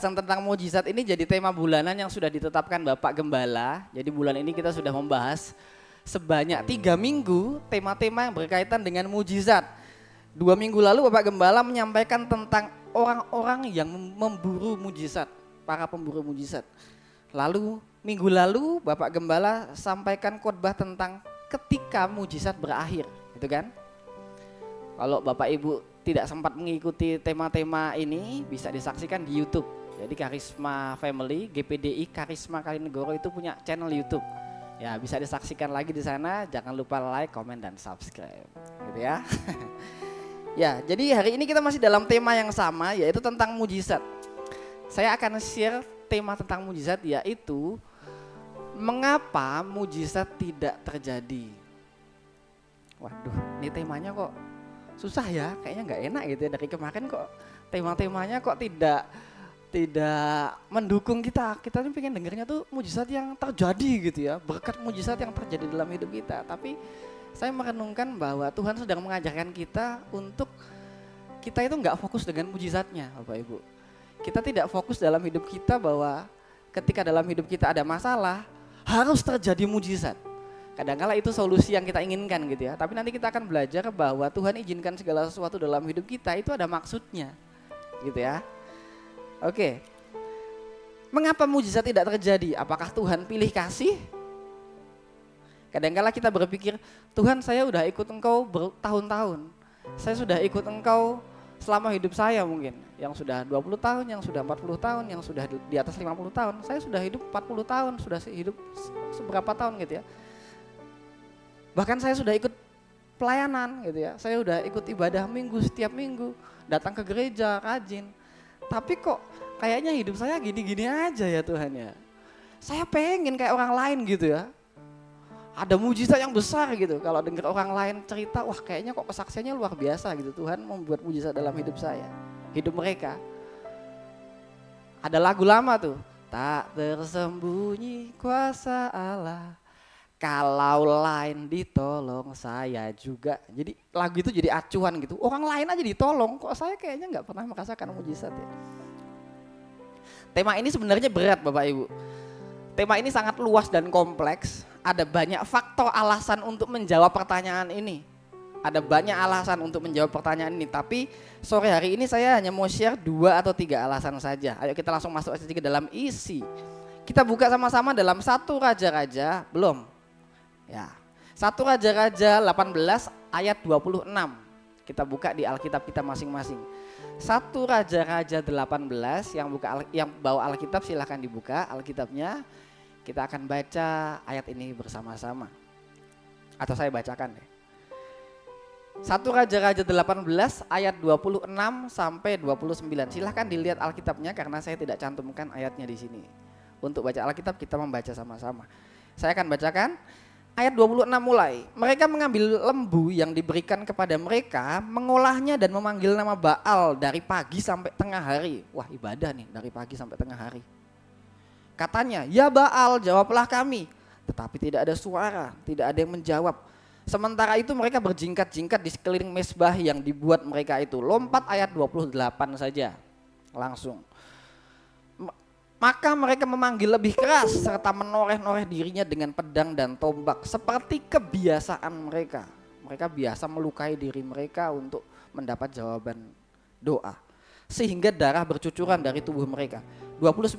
pembahasan tentang mujizat ini jadi tema bulanan yang sudah ditetapkan Bapak Gembala. Jadi bulan ini kita sudah membahas sebanyak 3 minggu tema-tema yang berkaitan dengan mujizat. 2 minggu lalu Bapak Gembala menyampaikan tentang orang-orang yang memburu mujizat, para pemburu mujizat. Lalu minggu lalu Bapak Gembala sampaikan khotbah tentang ketika mujizat berakhir, gitu kan? Kalau Bapak Ibu tidak sempat mengikuti tema-tema ini, bisa disaksikan di YouTube. Jadi Karisma Family, GPDI Karisma Kalinegoro itu punya channel YouTube. Ya, bisa disaksikan lagi di sana. Jangan lupa like, komen, dan subscribe, gitu ya. Ya, jadi hari ini kita masih dalam tema yang sama, yaitu tentang mujizat. Saya akan share tema tentang mujizat, yaitu mengapa mujizat tidak terjadi. Waduh, ini temanya kok susah ya, kayaknya nggak enak gitu ya. Dari kemarin kok tema-temanya kok tidak mendukung kita. Kita ini pengen dengarnya tuh mujizat yang terjadi gitu ya, berkat mujizat yang terjadi dalam hidup kita. Tapi saya merenungkan bahwa Tuhan sedang mengajarkan kita untuk kita itu nggak fokus dengan mujizatnya, Bapak Ibu. Kita tidak fokus dalam hidup kita bahwa ketika dalam hidup kita ada masalah harus terjadi mujizat. Kadang-kala itu solusi yang kita inginkan gitu ya. Tapi nanti kita akan belajar bahwa Tuhan izinkan segala sesuatu dalam hidup kita itu ada maksudnya, gitu ya. Oke. Mengapa mujizat tidak terjadi? Apakah Tuhan pilih kasih? Kadang-kala kita berpikir, Tuhan saya udah ikut Engkau bertahun-tahun. Saya sudah ikut Engkau selama hidup saya mungkin. Yang sudah 20 tahun, yang sudah 40 tahun, yang sudah di atas 50 tahun. Saya sudah hidup 40 tahun, sudah hidup seberapa tahun gitu ya. Bahkan saya sudah ikut pelayanan gitu ya. Saya sudah ikut ibadah minggu setiap minggu. Datang ke gereja, rajin. Tapi kok kayaknya hidup saya gini-gini aja ya Tuhan ya. Saya pengen kayak orang lain gitu ya. Ada mujizat yang besar gitu. Kalau dengar orang lain cerita, wah kayaknya kok kesaksiannya luar biasa gitu. Tuhan membuat mujizat dalam hidup saya, hidup mereka. Ada lagu lama tuh. Tak tersembunyi kuasa Allah, kalau lain ditolong saya juga. Jadi lagu itu jadi acuan gitu. Orang lain aja ditolong, kok saya kayaknya nggak pernah merasakan mujizat ya. Tema ini sebenarnya berat Bapak Ibu. Tema ini sangat luas dan kompleks. Ada banyak faktor alasan untuk menjawab pertanyaan ini. Ada banyak alasan untuk menjawab pertanyaan ini. Tapi sore hari ini saya hanya mau share 2 atau 3 alasan saja. Ayo kita langsung masuk saja ke dalam isi. Kita buka sama-sama dalam 1 Raja-Raja, belum? Ya, 1 Raja-Raja 18 ayat 26. Kita buka di Alkitab kita masing-masing. 1 Raja-Raja 18 yang bawa Alkitab silahkan dibuka Alkitabnya. Kita akan baca ayat ini bersama-sama. Atau saya bacakan deh. 1 Raja-Raja 18 ayat 26 sampai 29. Silahkan dilihat Alkitabnya karena saya tidak cantumkan ayatnya di sini. Untuk baca Alkitab kita membaca sama-sama. Saya akan bacakan. Ayat 26 mulai, mereka mengambil lembu yang diberikan kepada mereka, mengolahnya dan memanggil nama Baal dari pagi sampai tengah hari. Wah ibadah nih dari pagi sampai tengah hari. Katanya, ya Baal jawablah kami. Tetapi tidak ada suara, tidak ada yang menjawab. Sementara itu mereka berjingkat-jingkat di sekeliling mezbah yang dibuat mereka itu. Lompat ayat 28 saja, langsung. Maka mereka memanggil lebih keras serta menoreh-noreh dirinya dengan pedang dan tombak seperti kebiasaan mereka. Mereka biasa melukai diri mereka untuk mendapat jawaban doa. Sehingga darah bercucuran dari tubuh mereka. 29.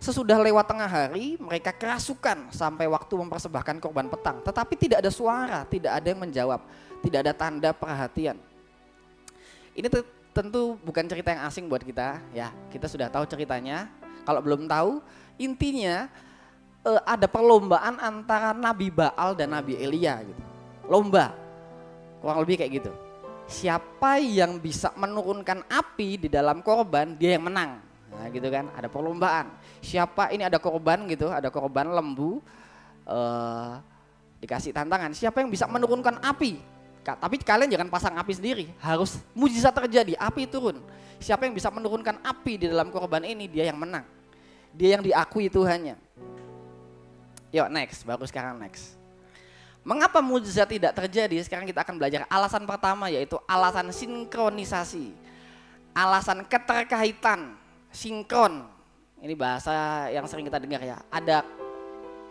Sesudah lewat tengah hari mereka kerasukan sampai waktu mempersembahkan korban petang. Tetapi tidak ada suara, tidak ada yang menjawab, tidak ada tanda perhatian. Ini tentu bukan cerita yang asing buat kita ya. Kita sudah tahu ceritanya. Kalau belum tahu, intinya ada perlombaan antara Nabi Baal dan Nabi Elia gitu. Lomba, kurang lebih kayak gitu. Siapa yang bisa menurunkan api di dalam korban, dia yang menang. Nah gitu kan, ada perlombaan. Siapa ini ada korban gitu, ada korban lembu, dikasih tantangan. Siapa yang bisa menurunkan api? Tapi kalian jangan pasang api sendiri, harus mujizat terjadi, api turun. Siapa yang bisa menurunkan api di dalam korban ini, dia yang menang. Dia yang diakui Tuhannya. Yuk next, baru sekarang next. Mengapa mujizat tidak terjadi? Sekarang kita akan belajar alasan pertama, yaitu alasan sinkronisasi. Alasan keterkaitan, sinkron. Ini bahasa yang sering kita dengar ya. Ada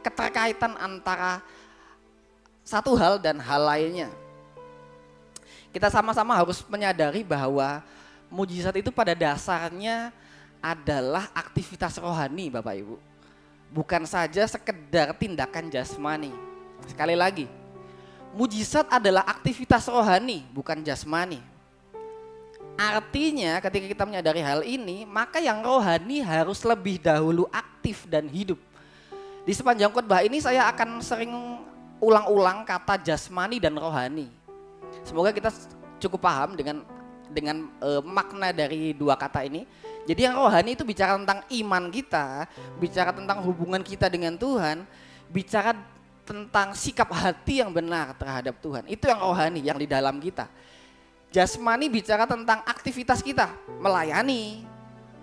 keterkaitan antara satu hal dan hal lainnya. Kita sama-sama harus menyadari bahwa mujizat itu pada dasarnya adalah aktivitas rohani, Bapak Ibu. Bukan saja sekedar tindakan jasmani. Sekali lagi, mujizat adalah aktivitas rohani, bukan jasmani. Artinya ketika kita menyadari hal ini, maka yang rohani harus lebih dahulu aktif dan hidup. Di sepanjang khotbah ini saya akan sering ulang-ulang kata jasmani dan rohani. Semoga kita cukup paham dengan makna dari dua kata ini. Jadi yang rohani itu bicara tentang iman kita, bicara tentang hubungan kita dengan Tuhan, bicara tentang sikap hati yang benar terhadap Tuhan. Itu yang rohani, yang di dalam kita. Jasmani bicara tentang aktivitas kita, melayani,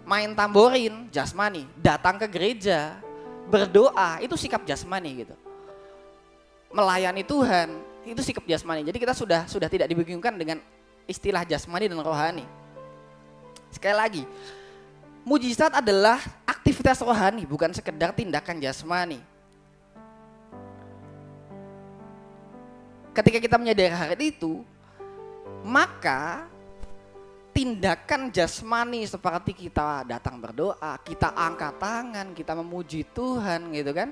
main tamborin, jasmani, datang ke gereja, berdoa, itu sikap jasmani gitu. Melayani Tuhan, itu sikap jasmani. Jadi kita sudah tidak dibingungkan dengan istilah jasmani dan rohani. Sekali lagi, mujizat adalah aktivitas rohani, bukan sekedar tindakan jasmani. Ketika kita menyadari hal itu, maka tindakan jasmani seperti kita datang berdoa, kita angkat tangan, kita memuji Tuhan gitu kan,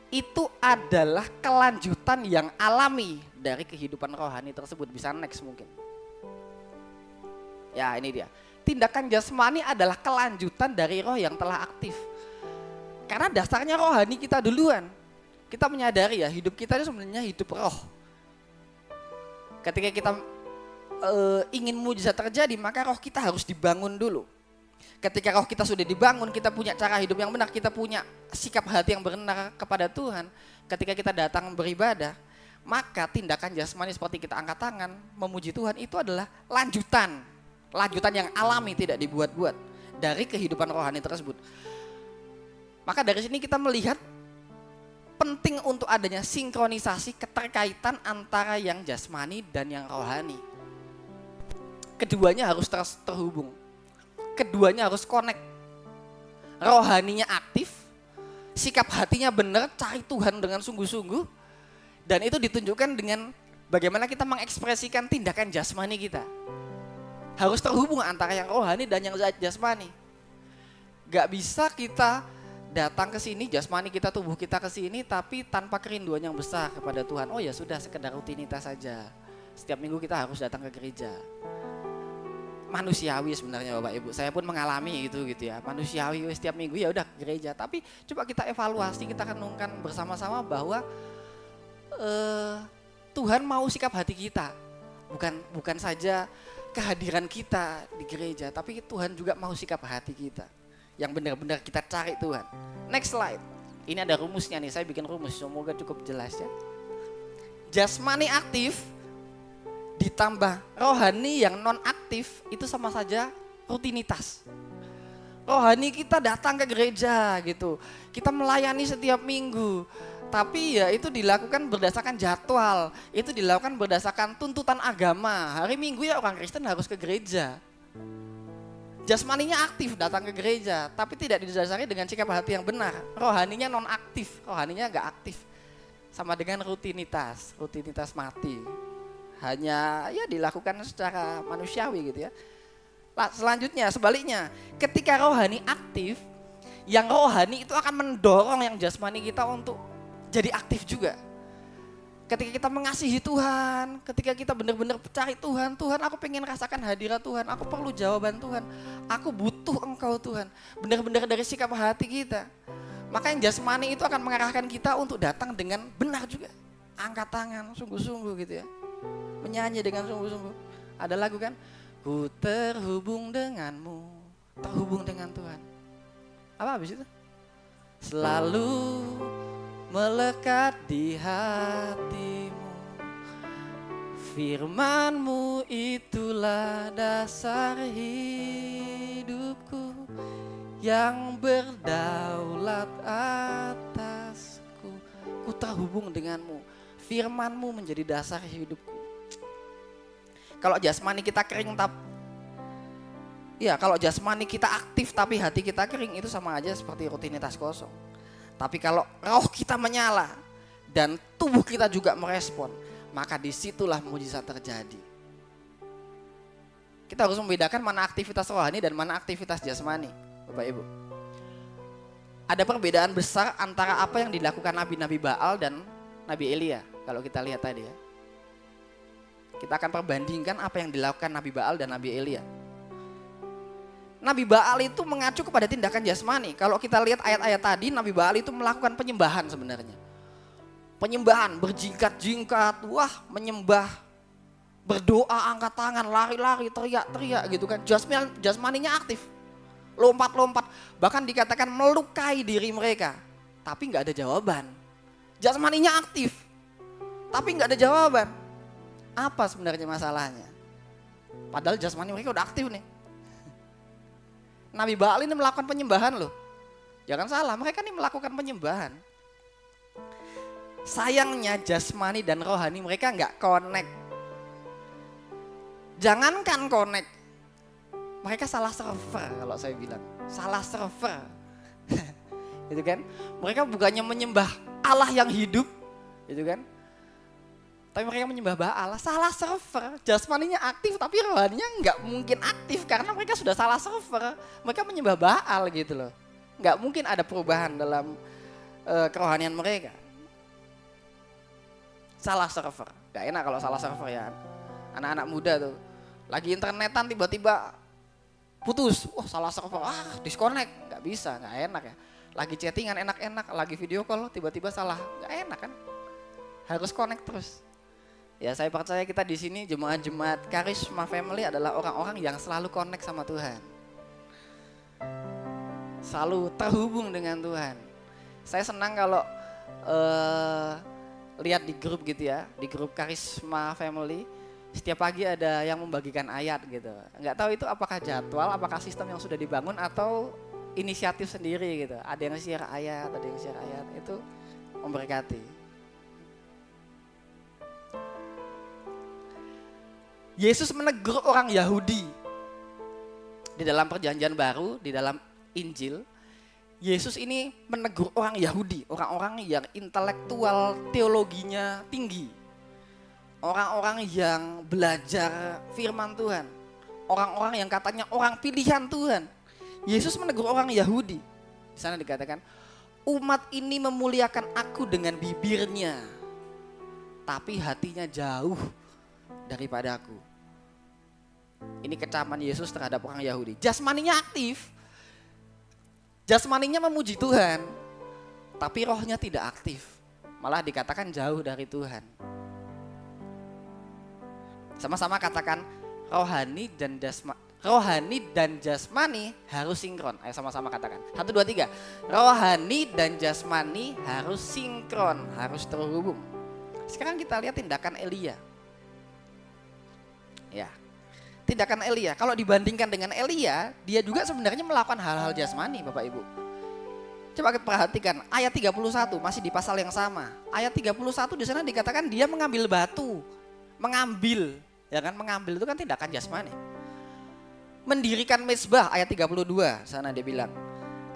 itu adalah kelanjutan yang alami dari kehidupan rohani tersebut. Bisa next mungkin. Ya ini dia. Tindakan jasmani adalah kelanjutan dari roh yang telah aktif. Karena dasarnya rohani kita duluan. Kita menyadari ya hidup kita itu sebenarnya hidup roh. Ketika kita ingin mujizat terjadi, maka roh kita harus dibangun dulu. Ketika roh kita sudah dibangun, kita punya cara hidup yang benar, kita punya sikap hati yang benar kepada Tuhan. Ketika kita datang beribadah, maka tindakan jasmani seperti kita angkat tangan, memuji Tuhan itu adalah lanjutan yang alami, tidak dibuat-buat dari kehidupan rohani tersebut. Maka dari sini kita melihat penting untuk adanya sinkronisasi, keterkaitan antara yang jasmani dan yang rohani. Keduanya harus terhubung. Keduanya harus connect. Rohaninya aktif, sikap hatinya benar, cari Tuhan dengan sungguh-sungguh. Dan itu ditunjukkan dengan bagaimana kita mengekspresikan tindakan jasmani kita. Harus terhubung antara yang rohani dan yang jasmani. Gak bisa kita datang ke sini, jasmani kita, tubuh kita ke sini, tapi tanpa kerinduan yang besar kepada Tuhan. Oh ya sudah, sekedar rutinitas saja. Setiap minggu kita harus datang ke gereja. Manusiawi sebenarnya Bapak Ibu, saya pun mengalami gitu ya, manusiawi setiap minggu ya udah gereja. Tapi coba kita evaluasi, kita renungkan bersama-sama bahwa Tuhan mau sikap hati kita, bukan saja kehadiran kita di gereja, tapi Tuhan juga mau sikap hati kita yang benar-benar kita cari Tuhan. Next slide, ini ada rumusnya nih, saya bikin rumus, semoga cukup jelas ya. Jasmani aktif ditambah rohani yang non aktif itu sama saja rutinitas. Rohani kita datang ke gereja gitu, kita melayani setiap minggu, tapi ya itu dilakukan berdasarkan jadwal, itu dilakukan berdasarkan tuntutan agama. Hari Minggu ya orang Kristen harus ke gereja. Jasmaninya aktif datang ke gereja, tapi tidak didasari dengan sikap hati yang benar. Rohaninya non aktif, rohaninya nggak aktif, sama dengan rutinitas mati. Hanya ya dilakukan secara manusiawi gitu ya. Selanjutnya sebaliknya, ketika rohani aktif, yang rohani itu akan mendorong yang jasmani kita untuk jadi aktif juga. Ketika kita mengasihi Tuhan, ketika kita benar-benar cari Tuhan, Tuhan aku pengen rasakan hadirat Tuhan, aku perlu jawaban Tuhan, aku butuh Engkau Tuhan, benar-benar dari sikap hati kita. Maka yang jasmani itu akan mengarahkan kita untuk datang dengan benar juga, angkat tangan sungguh-sungguh gitu ya. Menyanyi dengan sungguh-sungguh. Ada lagu kan? Ku terhubung denganmu, terhubung dengan Tuhan. Apa habis itu? Selalu melekat di hatimu, firman-Mu itulah dasar hidupku, yang berdaulat atasku. Ku terhubung denganmu, firman-Mu menjadi dasar hidupku. Kalau jasmani kita kering Ya, kalau jasmani kita aktif tapi hati kita kering, itu sama aja seperti rutinitas kosong. Tapi kalau roh kita menyala dan tubuh kita juga merespon, maka disitulah mujizat terjadi. Kita harus membedakan mana aktivitas rohani dan mana aktivitas jasmani, Bapak Ibu. Ada perbedaan besar antara apa yang dilakukan Nabi-Nabi Baal dan Nabi Elia. Kalau kita lihat tadi ya, kita akan perbandingkan apa yang dilakukan Nabi Baal dan Nabi Elia. Nabi Baal itu mengacu kepada tindakan jasmani. Kalau kita lihat ayat-ayat tadi, Nabi Baal itu melakukan penyembahan sebenarnya. Penyembahan, berjingkat-jingkat, wah menyembah, berdoa, angkat tangan, lari-lari, teriak-teriak gitu kan. Jasmaninya aktif, lompat-lompat, bahkan dikatakan melukai diri mereka. Tapi gak ada jawaban. Jasmaninya aktif, tapi gak ada jawaban. Apa sebenarnya masalahnya? Padahal jasmani mereka udah aktif nih. Nabi Baal ini melakukan penyembahan loh. Jangan salah, mereka ini melakukan penyembahan. Sayangnya jasmani dan rohani mereka nggak connect. Jangankan connect, mereka salah server kalau saya bilang. Salah server. Gitu kan? Mereka bukannya menyembah Allah yang hidup, gitu kan? Tapi mereka menyembah Baal, salah server. Jasmaninya aktif tapi rohaninya nggak mungkin aktif karena mereka sudah salah server. Mereka menyembah Baal gitu loh. Nggak mungkin ada perubahan dalam kerohanian mereka. Salah server, nggak enak kalau salah server ya. Anak-anak muda tuh lagi internetan tiba-tiba putus, wah salah server, disconnect, nggak bisa, nggak enak ya. Lagi chattingan enak-enak, lagi video call tiba-tiba salah, nggak enak kan? Harus connect terus. Ya saya percaya kita di sini jemaat-jemaat Karisma Family adalah orang-orang yang selalu connect sama Tuhan. Selalu terhubung dengan Tuhan. Saya senang kalau lihat di grup gitu ya, di grup Karisma Family, setiap pagi ada yang membagikan ayat gitu. Nggak tahu itu apakah jadwal, apakah sistem yang sudah dibangun atau inisiatif sendiri gitu. Ada yang share ayat, ada yang share ayat, itu memberkati. Yesus menegur orang Yahudi. Di dalam perjanjian baru, di dalam Injil, Yesus ini menegur orang Yahudi, orang-orang yang intelektual teologinya tinggi. Orang-orang yang belajar firman Tuhan. Orang-orang yang katanya orang pilihan Tuhan. Yesus menegur orang Yahudi. Di sana dikatakan, umat ini memuliakan aku dengan bibirnya, tapi hatinya jauh daripada aku. Ini kecaman Yesus terhadap orang Yahudi. Jasmaninya aktif, jasmaninya memuji Tuhan, tapi rohnya tidak aktif. Malah dikatakan jauh dari Tuhan. Sama-sama katakan rohani dan jasmani harus sinkron. Ayo sama-sama katakan. 1, 2, 3. Rohani dan jasmani harus sinkron, harus terhubung. Sekarang kita lihat tindakan Elia. Ya. Tindakan Elia, kalau dibandingkan dengan Elia, dia juga sebenarnya melakukan hal-hal jasmani, Bapak Ibu. Coba kita perhatikan ayat 31, masih di pasal yang sama. Ayat 31 di sana dikatakan dia mengambil batu. Mengambil, ya kan? Mengambil itu kan tindakan jasmani. Mendirikan mezbah, ayat 32, sana dia bilang.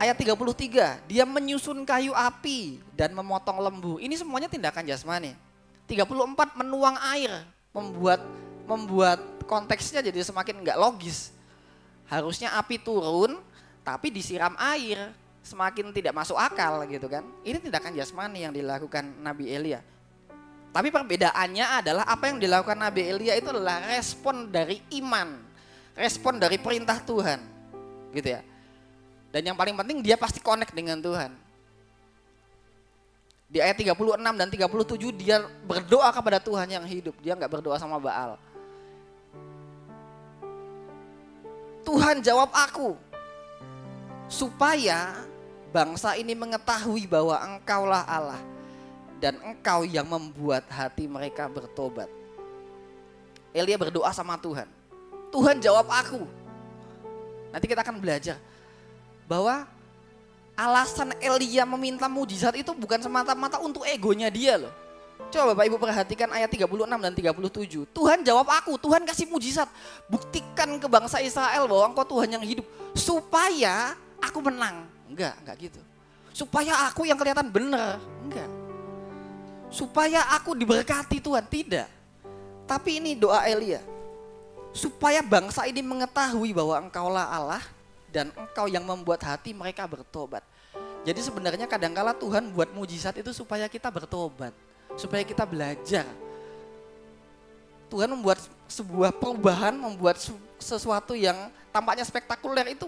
Ayat 33, dia menyusun kayu api dan memotong lembu. Ini semuanya tindakan jasmani. 34, menuang air, membuat konteksnya jadi semakin nggak logis. Harusnya api turun tapi disiram air, semakin tidak masuk akal gitu kan. Ini tindakan jasmani yang dilakukan Nabi Elia. Tapi perbedaannya adalah apa yang dilakukan Nabi Elia itu adalah respon dari iman, respon dari perintah Tuhan gitu ya. Dan yang paling penting dia pasti connect dengan Tuhan. Di ayat 36 dan 37 dia berdoa kepada Tuhan yang hidup, dia nggak berdoa sama Baal. Tuhan jawab aku, supaya bangsa ini mengetahui bahwa Engkaulah Allah dan Engkau yang membuat hati mereka bertobat. Elia berdoa sama Tuhan. Tuhan jawab aku. Nanti kita akan belajar bahwa alasan Elia meminta mujizat itu bukan semata-mata untuk egonya dia loh. Coba Bapak Ibu perhatikan ayat 36 dan 37. Tuhan jawab aku, Tuhan kasih mujizat. Buktikan ke bangsa Israel bahwa engkau Tuhan yang hidup. Supaya aku menang. Enggak gitu. Supaya aku yang kelihatan benar. Enggak. Supaya aku diberkati Tuhan. Tidak. Tapi ini doa Elia. Supaya bangsa ini mengetahui bahwa engkaulah Allah. Dan engkau yang membuat hati mereka bertobat. Jadi sebenarnya kadangkala Tuhan buat mujizat itu supaya kita bertobat. Supaya kita belajar. Tuhan membuat sebuah perubahan, membuat sesuatu yang tampaknya spektakuler itu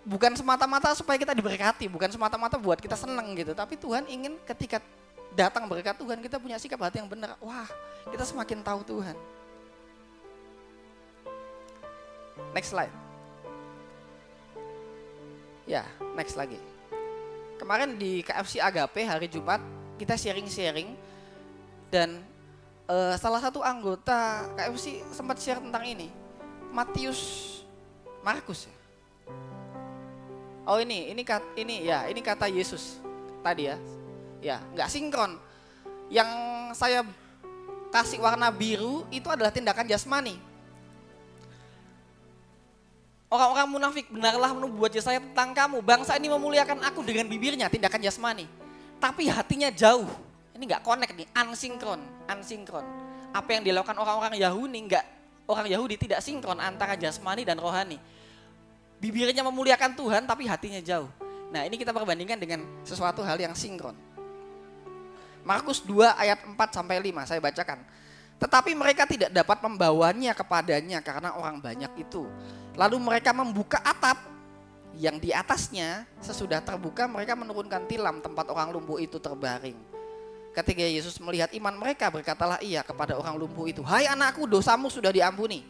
bukan semata-mata supaya kita diberkati, bukan semata-mata buat kita senang gitu. Tapi Tuhan ingin ketika datang berkat Tuhan kita punya sikap hati yang benar. Wah, kita semakin tahu Tuhan. Next slide. Ya, next lagi. Kemarin di KFC Agape hari Jumat kita sharing-sharing dan salah satu anggota KFC sempat share tentang ini. Markus ya. Oh ini kata Yesus tadi ya. Ya, nggak sinkron. Yang saya kasih warna biru itu adalah tindakan jasmani. Orang-orang munafik, benarlah menubuat Yesaya tentang kamu. Bangsa ini memuliakan aku dengan bibirnya, tindakan jasmani. Tapi hatinya jauh. Ini nggak connect nih, unsinkron. Apa yang dilakukan orang-orang Yahudi tidak sinkron antara jasmani dan rohani. Bibirnya memuliakan Tuhan, tapi hatinya jauh. Nah ini kita perbandingkan dengan sesuatu hal yang sinkron. Markus 2 ayat 4-5 saya bacakan. Tetapi mereka tidak dapat membawanya kepadanya karena orang banyak itu. Lalu mereka membuka atap yang di atasnya, sesudah terbuka mereka menurunkan tilam tempat orang lumpuh itu terbaring. Ketika Yesus melihat iman mereka, berkatalah ia kepada orang lumpuh itu, "Hai anakku, dosamu sudah diampuni."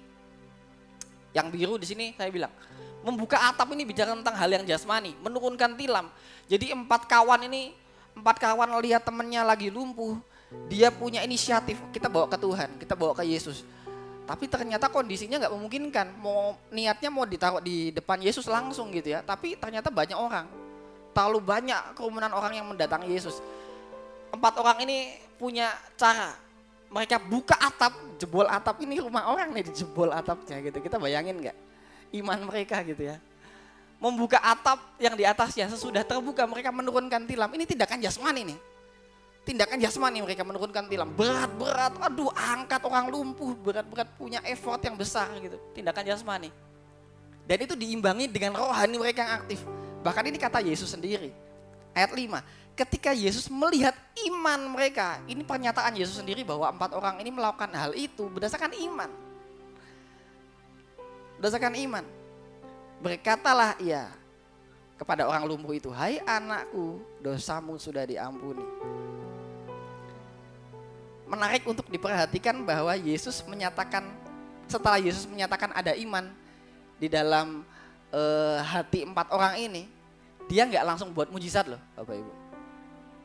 Yang biru di sini saya bilang, membuka atap ini bicara tentang hal yang jasmani, menurunkan tilam. Jadi empat kawan lihat temannya lagi lumpuh, dia punya inisiatif, kita bawa ke Tuhan, kita bawa ke Yesus. Tapi ternyata kondisinya nggak memungkinkan, niatnya mau ditaruh di depan Yesus langsung gitu ya. Tapi ternyata banyak orang, terlalu banyak kerumunan orang yang mendatangi Yesus. 4 orang ini punya cara, mereka buka atap, jebol atap, ini rumah orang nih dijebol atapnya gitu. Kita bayangin nggak iman mereka gitu ya. Membuka atap yang di atasnya, sesudah terbuka mereka menurunkan tilam. Ini tindakan jasmani nih. Tindakan jasmani mereka menurunkan tilam, berat-berat, aduh angkat orang lumpuh, berat-berat punya effort yang besar gitu, tindakan jasmani. Dan itu diimbangi dengan rohani mereka yang aktif. Bahkan ini kata Yesus sendiri, ayat 5, ketika Yesus melihat iman mereka, ini pernyataan Yesus sendiri bahwa 4 orang ini melakukan hal itu berdasarkan iman. Berdasarkan iman, berkatalah ia kepada orang lumpuh itu, "Hai anakku, dosamu sudah diampuni." Menarik untuk diperhatikan bahwa Yesus menyatakan, setelah Yesus menyatakan ada iman di dalam hati 4 orang ini, dia nggak langsung buat mujizat loh Bapak Ibu.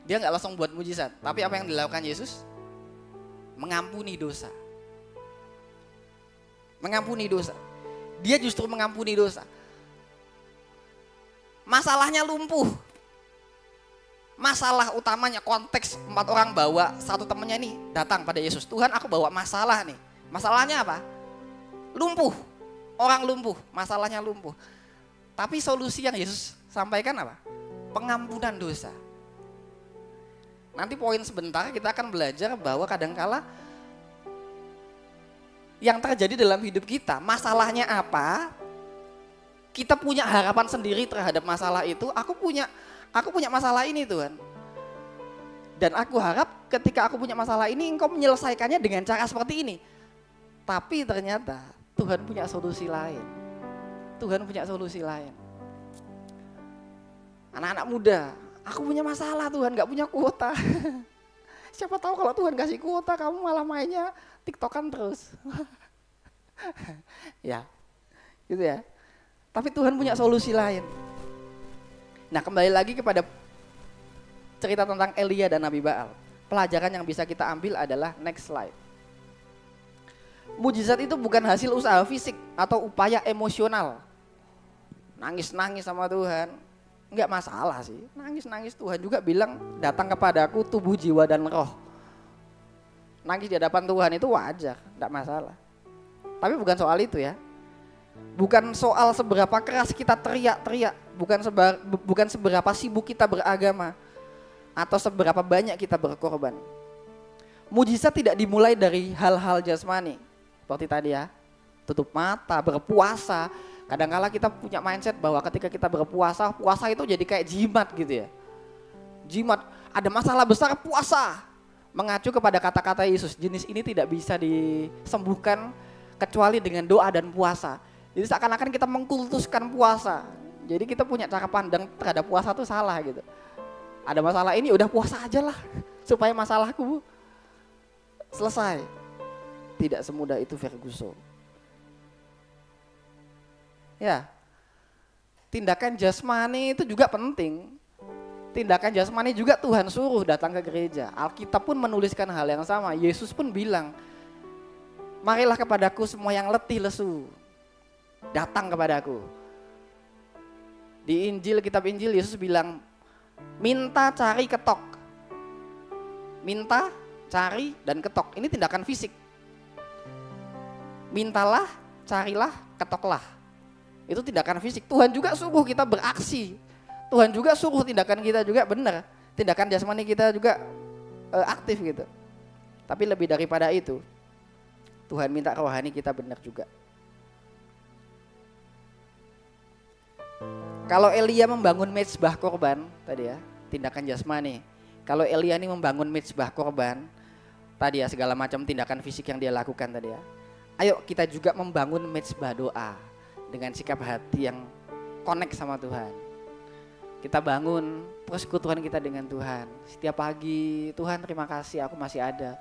Dia nggak langsung buat mujizat, tapi apa yang dilakukan Yesus? Mengampuni dosa. Mengampuni dosa. Dia justru mengampuni dosa. Masalahnya lumpuh. Masalah utamanya, konteks 4 orang bawa satu temannya nih datang pada Yesus. Tuhan, aku bawa masalah nih. Masalahnya apa? Lumpuh. Orang lumpuh, masalahnya lumpuh. Tapi solusi yang Yesus sampaikan apa? Pengampunan dosa. Nanti poin sebentar kita akan belajar bahwa kadangkala yang terjadi dalam hidup kita, masalahnya apa? Kita punya harapan sendiri terhadap masalah itu. Aku punya masalah ini Tuhan. Dan aku harap ketika aku punya masalah ini engkau menyelesaikannya dengan cara seperti ini. Tapi ternyata Tuhan punya solusi lain. Tuhan punya solusi lain. Anak-anak muda, aku punya masalah Tuhan, gak punya kuota. Siapa tahu kalau Tuhan kasih kuota kamu malah mainnya TikTokan terus. Ya, gitu ya. Tapi Tuhan punya solusi lain. Nah, kembali lagi kepada cerita tentang Elia dan Nabi Baal. Pelajaran yang bisa kita ambil adalah next slide. Mujizat itu bukan hasil usaha fisik atau upaya emosional. Nangis-nangis sama Tuhan, enggak masalah sih. Nangis-nangis Tuhan juga bilang, datang kepadaku tubuh, jiwa, dan roh. nangis di hadapan Tuhan itu wajar, enggak masalah. Tapi bukan soal itu ya. Bukan soal seberapa keras kita teriak-teriak, bukan seberapa sibuk kita beragama atau seberapa banyak kita berkorban. Mujizat tidak dimulai dari hal-hal jasmani. Seperti tadi ya, tutup mata, berpuasa. Kadang-kala kita punya mindset bahwa ketika kita berpuasa, puasa itu jadi kayak jimat gitu ya. Jimat, ada masalah besar puasa. Mengacu kepada kata-kata Yesus, jenis ini tidak bisa disembuhkan kecuali dengan doa dan puasa. Jadi seakan-akan kita mengkultuskan puasa. Jadi kita punya cara pandang terhadap puasa itu salah gitu. Ada masalah ini udah puasa aja lah supaya masalahku selesai. Tidak semudah itu Ferguson. Ya, tindakan jasmani itu juga penting. Tindakan jasmani juga Tuhan suruh datang ke gereja. Alkitab pun menuliskan hal yang sama. Yesus pun bilang, marilah kepadaku semua yang letih lesu. Datang kepadaku. Di Injil, kitab Injil Yesus bilang, minta, cari, ketok. Minta, cari, dan ketok. Ini tindakan fisik. Mintalah, carilah, ketoklah. Itu tindakan fisik. Tuhan juga suruh kita beraksi. Tuhan juga suruh tindakan kita juga benar. Tindakan jasmani kita juga aktif gitu. Tapi lebih daripada itu, Tuhan minta rohani kita benar juga. Kalau Elia membangun mezbah korban tadi ya, tindakan jasmani. Kalau Elia ini membangun mezbah korban tadi ya, segala macam tindakan fisik yang dia lakukan tadi ya. Ayo kita juga membangun mezbah doa dengan sikap hati yang connect sama Tuhan. Kita bangun persekutuan kita dengan Tuhan. Setiap pagi, Tuhan terima kasih aku masih ada.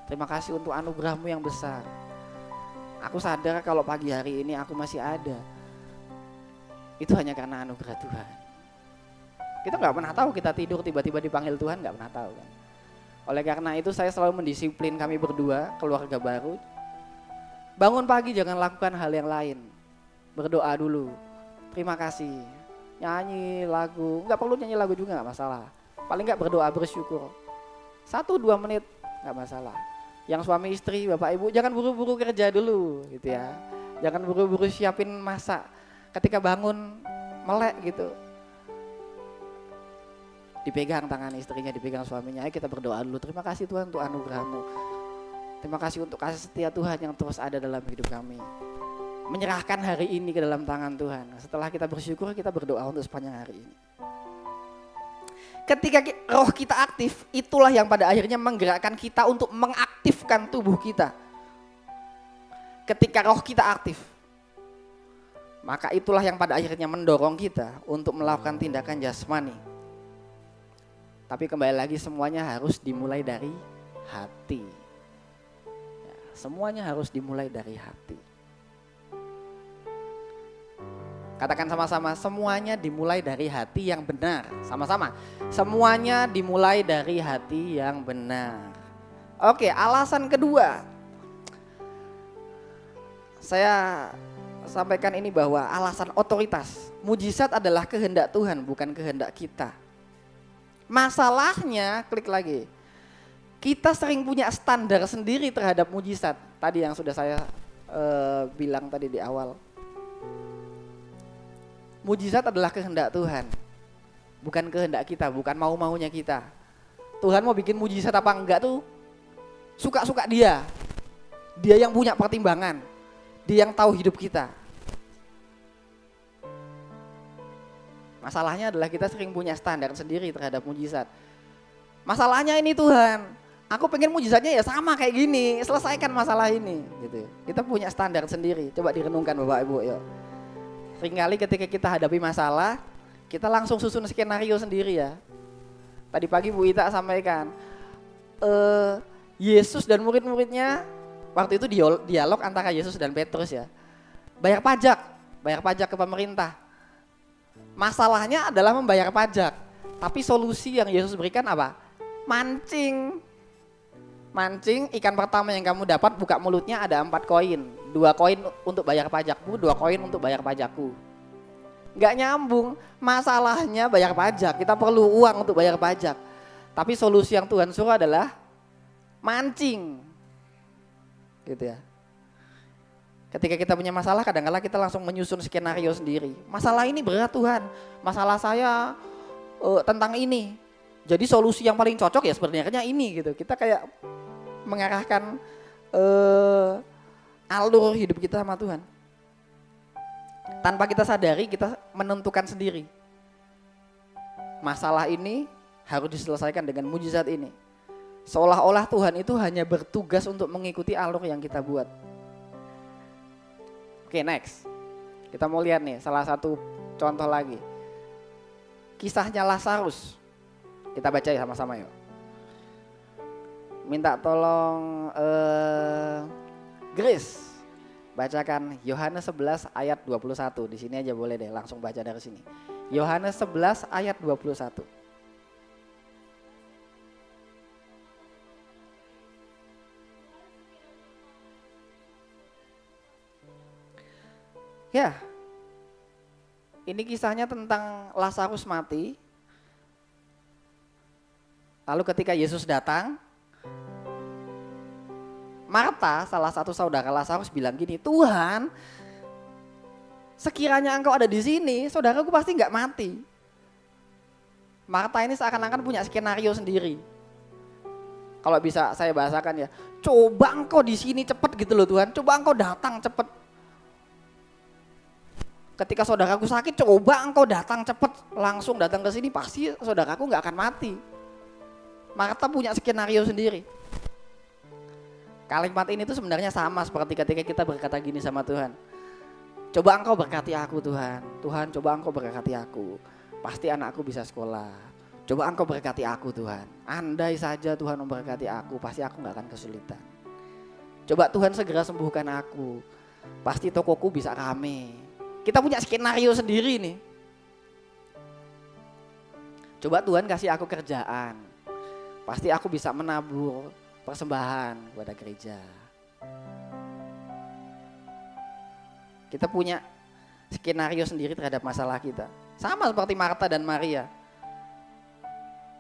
Terima kasih untuk anugerah-Mu yang besar. Aku sadar kalau pagi hari ini aku masih ada. Itu hanya karena anugerah Tuhan. Kita gak pernah tahu kita tidur tiba-tiba dipanggil Tuhan, gak pernah tahu kan. Oleh karena itu saya selalu mendisiplin kami berdua, keluarga baru. Bangun pagi jangan lakukan hal yang lain. Berdoa dulu. Terima kasih. Nyanyi lagu, gak perlu nyanyi lagu juga gak masalah. Paling gak berdoa bersyukur. 1-2 menit gak masalah. Yang suami istri, bapak ibu jangan buru-buru kerja dulu gitu ya. Jangan buru-buru siapin masak. Ketika bangun melek gitu, dipegang tangan istrinya, dipegang suaminya. Ayo kita berdoa dulu. Terima kasih Tuhan untuk anugerah-Mu. Terima kasih untuk kasih setia Tuhan yang terus ada dalam hidup kami. Menyerahkan hari ini ke dalam tangan Tuhan. Setelah kita bersyukur, kita berdoa untuk sepanjang hari ini. Ketika roh kita aktif, itulah yang pada akhirnya menggerakkan kita untuk mengaktifkan tubuh kita. Ketika roh kita aktif, maka itulah yang pada akhirnya mendorong kita untuk melakukan tindakan jasmani. Tapi kembali lagi semuanya harus dimulai dari hati. Ya, semuanya harus dimulai dari hati. Katakan sama-sama, semuanya dimulai dari hati yang benar. Sama-sama, semuanya dimulai dari hati yang benar. Oke, alasan kedua. Saya sampaikan ini bahwa alasan otoritas. Mujizat adalah kehendak Tuhan, bukan kehendak kita. Masalahnya, klik lagi. Kita sering punya standar sendiri terhadap mujizat. Tadi yang sudah saya bilang tadi di awal. Mujizat adalah kehendak Tuhan, bukan kehendak kita, bukan mau-maunya kita. Tuhan mau bikin mujizat apa enggak tuh suka-suka Dia. Dia yang punya pertimbangan. Dia yang tahu hidup kita. Masalahnya adalah kita sering punya standar sendiri terhadap mujizat. Masalahnya ini Tuhan, aku pengen mujizatnya ya sama kayak gini, selesaikan masalah ini. Gitu. Kita punya standar sendiri. Coba direnungkan Bapak Ibu yuk. Seringkali ketika kita hadapi masalah, kita langsung susun skenario sendiri ya. Tadi pagi Bu Ita sampaikan, Yesus dan murid-muridnya, waktu itu dialog antara Yesus dan Petrus ya. Bayar pajak ke pemerintah. Masalahnya adalah membayar pajak. Tapi solusi yang Yesus berikan apa? Mancing. Mancing, ikan pertama yang kamu dapat buka mulutnya ada 4 koin. 2 koin untuk bayar pajakmu, 2 koin untuk bayar pajakku. Gak nyambung, masalahnya bayar pajak. Kita perlu uang untuk bayar pajak. Tapi solusi yang Tuhan suruh adalah mancing. Gitu ya. Ketika kita punya masalah, kadang-kadang kita langsung menyusun skenario sendiri. Masalah ini berat Tuhan, masalah saya tentang ini. Jadi solusi yang paling cocok ya sebenarnya ini gitu. Kita kayak mengarahkan alur hidup kita sama Tuhan. Tanpa kita sadari, kita menentukan sendiri. Masalah ini harus diselesaikan dengan mujizat ini. Seolah-olah Tuhan itu hanya bertugas untuk mengikuti alur yang kita buat. Oke, next. Kita mau lihat nih salah satu contoh lagi. Kisahnya Lazarus. Kita baca ya sama-sama yuk. Minta tolong Grace bacakan Yohanes 11 ayat 21. Di sini aja boleh deh, langsung baca dari sini. Yohanes 11 ayat 21. Ya, ini kisahnya tentang Lazarus mati. Lalu ketika Yesus datang, Marta, salah satu saudara Lazarus bilang gini, Tuhan, sekiranya engkau ada di sini, saudaraku pasti nggak mati. Marta ini seakan-akan punya skenario sendiri. Kalau bisa saya bahasakan ya, coba engkau di sini cepet gitu loh Tuhan, coba engkau datang cepet. Ketika saudaraku sakit, coba engkau datang cepet, langsung datang ke sini, pasti saudaraku nggak akan mati. Marta punya skenario sendiri. Kalimat ini tuh sebenarnya sama seperti ketika kita berkata gini sama Tuhan. Coba engkau berkati aku Tuhan. Tuhan coba engkau berkati aku. Pasti anakku bisa sekolah. Coba engkau berkati aku Tuhan. Andai saja Tuhan memberkati aku, pasti aku gak akan kesulitan. Coba Tuhan segera sembuhkan aku. Pasti tokoku bisa rame. Kita punya skenario sendiri nih. Coba Tuhan kasih aku kerjaan. Pasti aku bisa menabur persembahan kepada gereja. Kita punya skenario sendiri terhadap masalah kita. Sama seperti Marta dan Maria.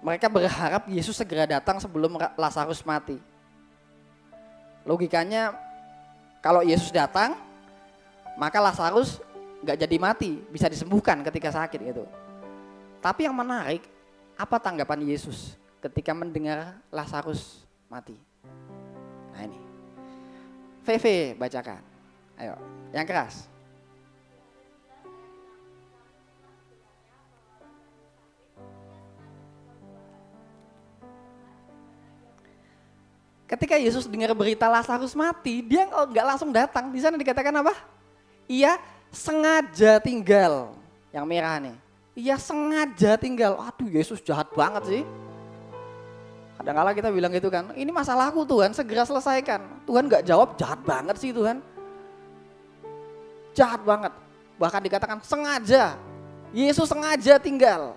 Mereka berharap Yesus segera datang sebelum Lazarus mati. Logikanya kalau Yesus datang, maka Lazarus gak jadi mati, bisa disembuhkan ketika sakit gitu. Tapi yang menarik, apa tanggapan Yesus ketika mendengar Lazarus mati? Nah ini, VV bacakan, ayo yang keras. Ketika Yesus dengar berita Lazarus mati, dia nggak langsung datang. Di sana dikatakan apa? Ia sengaja tinggal. Yang merah nih. Ia sengaja tinggal. Aduh, Yesus jahat banget sih. Kadang-kadang kita bilang gitu kan, ini masalahku Tuhan, segera selesaikan. Tuhan nggak jawab, jahat banget sih Tuhan. Jahat banget. Bahkan dikatakan sengaja. Yesus sengaja tinggal.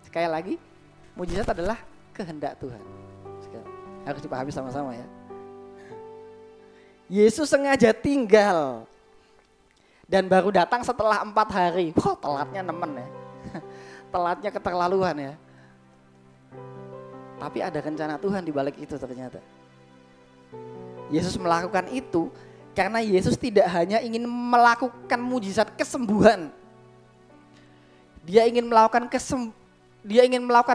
Sekali lagi, mujizat adalah kehendak Tuhan. Harus dipahami sama-sama ya. Yesus sengaja tinggal dan baru datang setelah 4 hari. Wah, telatnya nemen ya. Telatnya keterlaluan ya. Tapi ada rencana Tuhan di balik itu ternyata. Yesus melakukan itu karena Yesus tidak hanya ingin melakukan mujizat kesembuhan. Dia ingin melakukan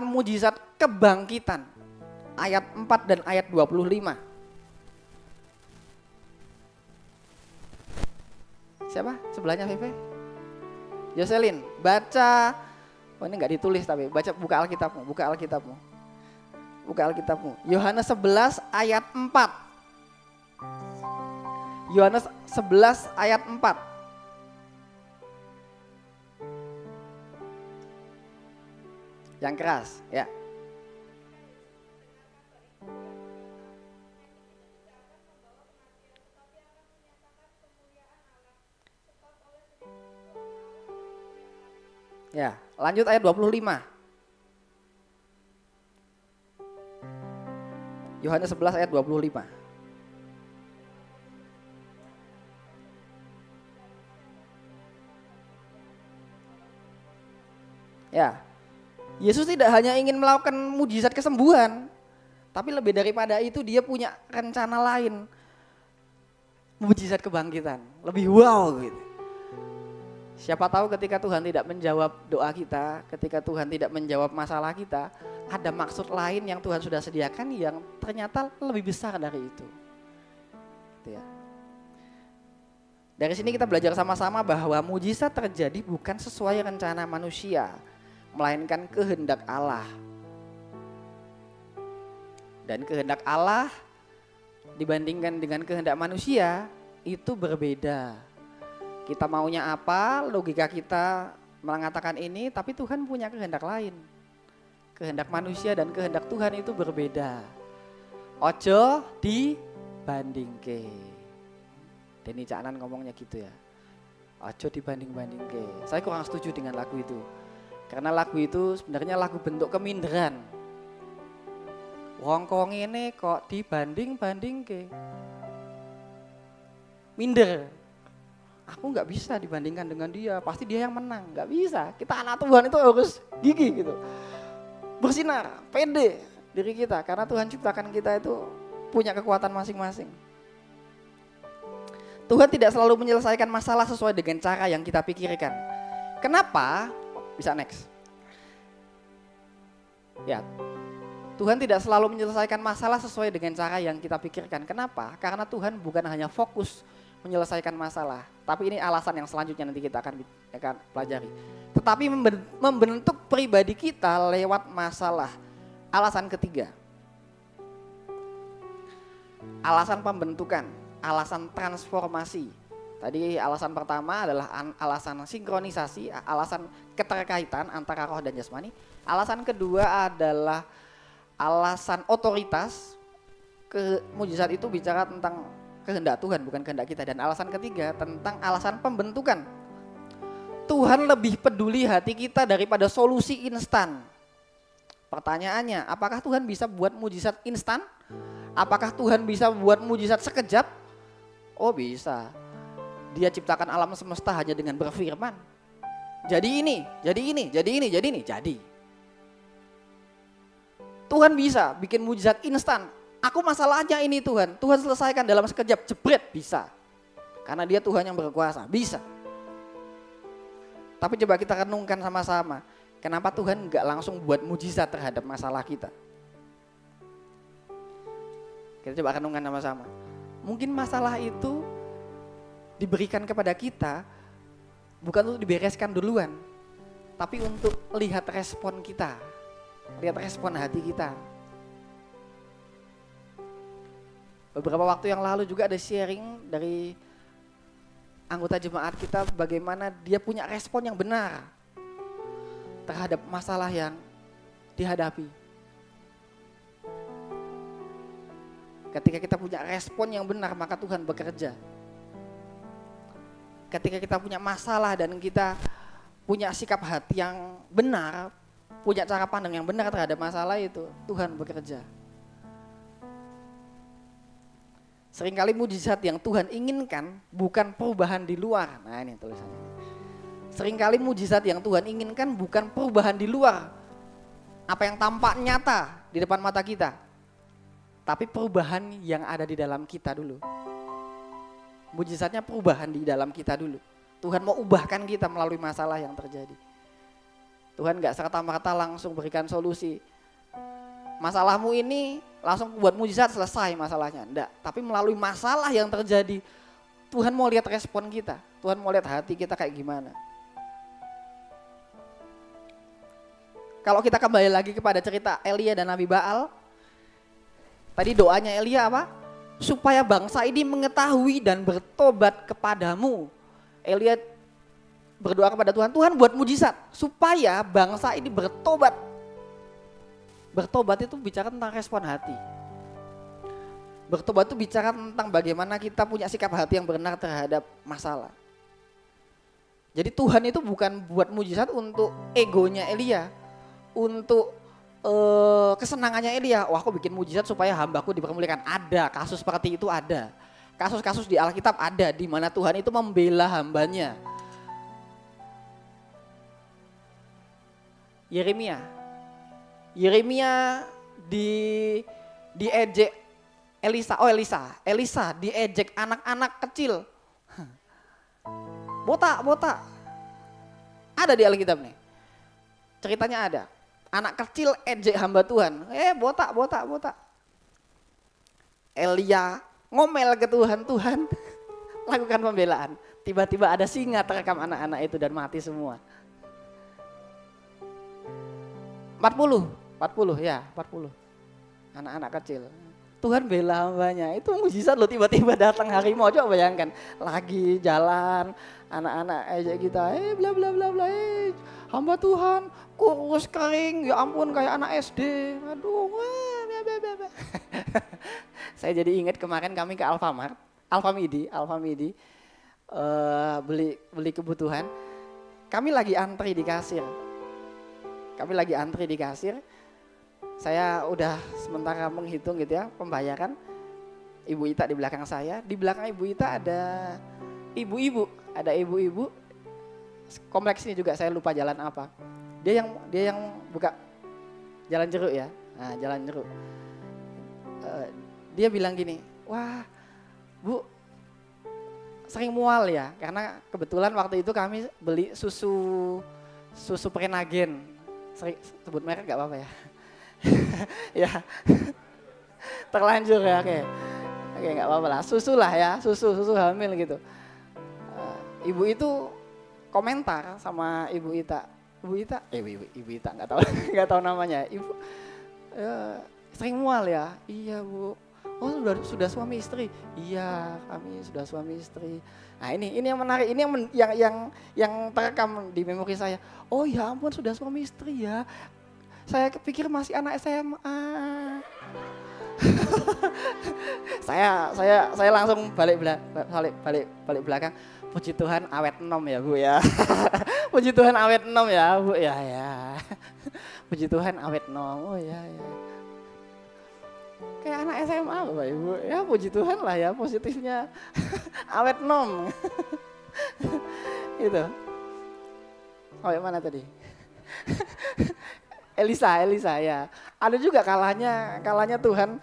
mujizat kebangkitan. Ayat 4 dan ayat 25. Siapa? Sebelahnya Fefe? Jocelyn, baca. Oh ini gak ditulis tapi buka Alkitabmu, buka Alkitabmu. Yohanes 11 ayat 4. Yohanes 11 ayat 4. Yang keras, ya. Ya, lanjut ayat 25. Yohanes 11 ayat 25. Ya. Yesus tidak hanya ingin melakukan mujizat kesembuhan, Tapi lebih daripada itu dia punya rencana lain. Mujizat kebangkitan. Lebih wow gitu. Siapa tahu ketika Tuhan tidak menjawab doa kita, ketika Tuhan tidak menjawab masalah kita, ada maksud lain yang Tuhan sudah sediakan yang ternyata lebih besar dari itu. Gitu ya. Dari sini kita belajar sama-sama bahwa mujizat terjadi bukan sesuai rencana manusia, melainkan kehendak Allah. Dan kehendak Allah dibandingkan dengan kehendak manusia itu berbeda. Kita maunya apa, logika kita mengatakan ini, tapi Tuhan punya kehendak lain. Kehendak manusia dan kehendak Tuhan itu berbeda. Ojo dibandingke. Denny Caknan ngomongnya gitu ya. Ojo dibanding-bandingke. Saya kurang setuju dengan lagu itu. Karena lagu itu sebenarnya lagu bentuk keminderan. Wong kok ngene kok dibanding-bandingke. Minder. Aku nggak bisa dibandingkan dengan dia, pasti dia yang menang. Nggak bisa. Kita anak Tuhan itu harus gigih gitu. Bersinar, pede diri kita. Karena Tuhan ciptakan kita itu punya kekuatan masing-masing. Tuhan tidak selalu menyelesaikan masalah sesuai dengan cara yang kita pikirkan. Kenapa? Bisa next. Ya, Tuhan tidak selalu menyelesaikan masalah sesuai dengan cara yang kita pikirkan. Kenapa? Karena Tuhan bukan hanya fokus menyelesaikan masalah, tapi ini alasan yang selanjutnya nanti kita akan pelajari. Tetapi membentuk pribadi kita lewat masalah. Alasan ketiga, alasan pembentukan, alasan transformasi. Tadi alasan pertama adalah alasan sinkronisasi, alasan keterkaitan antara roh dan jasmani. Alasan kedua adalah alasan otoritas. Mujizat itu bicara tentang kehendak Tuhan, bukan kehendak kita. Dan alasan ketiga tentang alasan pembentukan. Tuhan lebih peduli hati kita daripada solusi instan. Pertanyaannya, apakah Tuhan bisa buat mujizat instan? Apakah Tuhan bisa buat mujizat sekejap? Oh bisa. Dia ciptakan alam semesta hanya dengan berfirman. Jadi ini, jadi ini, jadi ini, jadi ini, jadi. Tuhan bisa bikin mujizat instan. Aku masalahnya ini Tuhan selesaikan dalam sekejap, jebret, bisa. Karena dia Tuhan yang berkuasa, bisa. Tapi coba kita renungkan sama-sama, kenapa Tuhan enggak langsung buat mujizat terhadap masalah kita? Kita coba renungkan sama-sama. Mungkin masalah itu diberikan kepada kita, bukan untuk dibereskan duluan, tapi untuk lihat respon kita, lihat respon hati kita. Beberapa waktu yang lalu juga ada sharing dari anggota jemaat kita bagaimana dia punya respon yang benar terhadap masalah yang dihadapi. Ketika kita punya respon yang benar maka Tuhan bekerja. Ketika kita punya masalah dan kita punya sikap hati yang benar, punya cara pandang yang benar terhadap masalah itu, Tuhan bekerja. Seringkali mujizat yang Tuhan inginkan bukan perubahan di luar. Nah ini tulisannya. Seringkali mujizat yang Tuhan inginkan bukan perubahan di luar. Apa yang tampak nyata di depan mata kita. Tapi perubahan yang ada di dalam kita dulu. Mujizatnya perubahan di dalam kita dulu. Tuhan mau ubahkan kita melalui masalah yang terjadi. Tuhan gak serta-merta langsung berikan solusi. Masalahmu ini langsung buat mujizat selesai masalahnya. Enggak, tapi melalui masalah yang terjadi Tuhan mau lihat respon kita. Tuhan mau lihat hati kita kayak gimana. Kalau kita kembali lagi kepada cerita Elia dan Nabi Baal. Tadi doanya Elia apa? Supaya bangsa ini mengetahui dan bertobat kepadamu. Elia berdoa kepada Tuhan, Tuhan buat mujizat supaya bangsa ini bertobat. Bertobat itu bicara tentang respon hati. Bertobat itu bicara tentang bagaimana kita punya sikap hati yang benar terhadap masalah. Jadi Tuhan itu bukan buat mujizat untuk egonya Elia, untuk kesenangannya Elia. Wah aku bikin mujizat supaya hambaku dipermuliakan. Ada kasus seperti itu, ada. Kasus-kasus di Alkitab ada di mana Tuhan itu membela hambanya. Yeremia diejek Elisa diejek anak-anak kecil. Botak. Ada di Alkitab nih. Ceritanya ada. Anak kecil ejek hamba Tuhan. Botak. Elia ngomel ke Tuhan, lakukan pembelaan. Tiba-tiba ada singa terekam anak-anak itu dan mati semua. 40. Anak-anak kecil. Tuhan bela hambanya, itu mujizat loh, tiba-tiba datang harimau. Coba bayangkan, lagi jalan, anak-anak ejek kita, bla bla bla bla, hamba Tuhan kurus kering, ya ampun kayak anak SD. Aduh, saya jadi ingat kemarin kami ke Alfamidi, beli kebutuhan. Kami lagi antri di kasir. Saya udah sementara menghitung gitu ya pembayaran. Ibu Ita di belakang saya, di belakang Ibu Ita ada ibu-ibu. Kompleks ini juga saya lupa jalan apa. Dia yang buka Jalan Jeruk ya. Nah, Jalan Jeruk. Dia bilang gini, "Wah, Bu, sering mual ya?" Karena kebetulan waktu itu kami beli susu Prenagen. Sebut merek enggak apa-apa ya. Ya, terlanjur ya, oke nggak apa-apa lah, susu hamil gitu. Ibu itu komentar sama Ibu Ita nggak tahu namanya. Ibu sering mual ya? Iya Bu. Oh sudah suami istri? Iya kami sudah suami istri. Nah ini yang menarik, ini yang terekam di memori saya. Oh ya ampun sudah suami istri ya. Saya pikir masih anak SMA. saya langsung balik belakang. Puji Tuhan awet enom ya Bu ya. Puji Tuhan awet enom ya Bu ya. Puji Tuhan awet enom. Oh ya. Kayak anak SMA Bapak Ibu. Ya puji Tuhan lah ya, positifnya awet enom. Gitu. Sampai mana tadi? Elisa ya. Ada juga kalanya Tuhan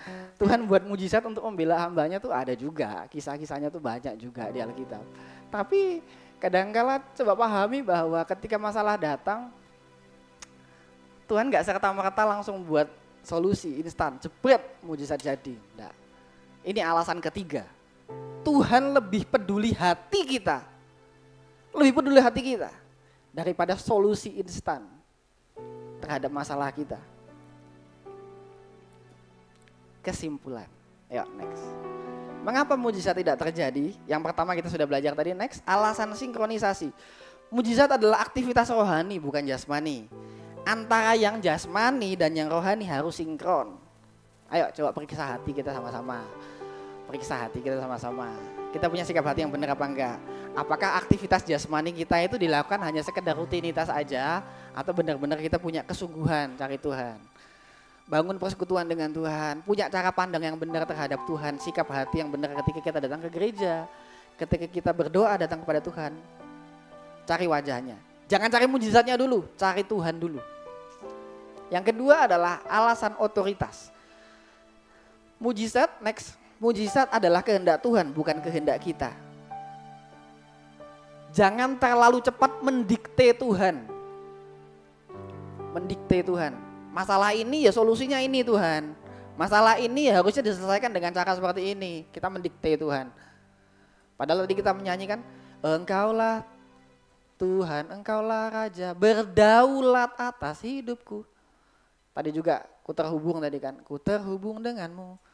buat mujizat untuk membela hambanya tuh ada juga. Kisah-kisahnya tuh banyak juga di Alkitab. Tapi kadangkala coba pahami bahwa ketika masalah datang, Tuhan gak serta-merta langsung buat solusi instan, jebret mujizat jadi. Nah, ini alasan ketiga. Tuhan lebih peduli hati kita. Daripada solusi instan terhadap masalah kita. Kesimpulan. Yuk next. Mengapa mujizat tidak terjadi? Yang pertama kita sudah belajar tadi. Next, alasan sinkronisasi. Mujizat adalah aktivitas rohani bukan jasmani. Antara yang jasmani dan yang rohani harus sinkron. Ayo coba periksa hati kita sama-sama. Kita punya sikap hati yang benar apa enggak? Apakah aktivitas jasmani kita itu dilakukan hanya sekedar rutinitas aja, atau benar-benar kita punya kesungguhan cari Tuhan, bangun persekutuan dengan Tuhan, punya cara pandang yang benar terhadap Tuhan, sikap hati yang benar ketika kita datang ke gereja, ketika kita berdoa datang kepada Tuhan, cari wajahnya. Jangan cari mujizatnya dulu, cari Tuhan dulu. Yang kedua adalah alasan otoritas. Mujizat adalah kehendak Tuhan, bukan kehendak kita. Jangan terlalu cepat mendikte Tuhan. Masalah ini ya solusinya ini Tuhan. Masalah ini ya harusnya diselesaikan dengan cara seperti ini. Kita mendikte Tuhan. Padahal tadi kita menyanyikan, Engkaulah Tuhan, Engkaulah Raja, berdaulat atas hidupku. Tadi juga ku terhubung denganmu.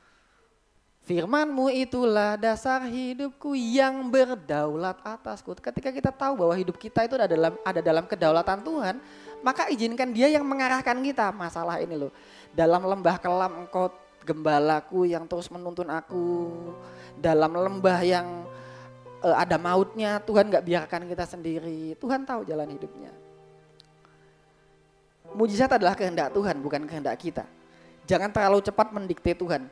Firman-Mu itulah dasar hidupku yang berdaulat atasku. Ketika kita tahu bahwa hidup kita itu ada dalam kedaulatan Tuhan, maka izinkan Dia yang mengarahkan kita. Masalah ini loh, dalam lembah kelam Engkau gembalaku yang terus menuntun aku. Dalam lembah yang ada mautnya, Tuhan gak biarkan kita sendiri. Tuhan tahu jalan hidupnya. Mujizat adalah kehendak Tuhan, bukan kehendak kita. Jangan terlalu cepat mendikte Tuhan.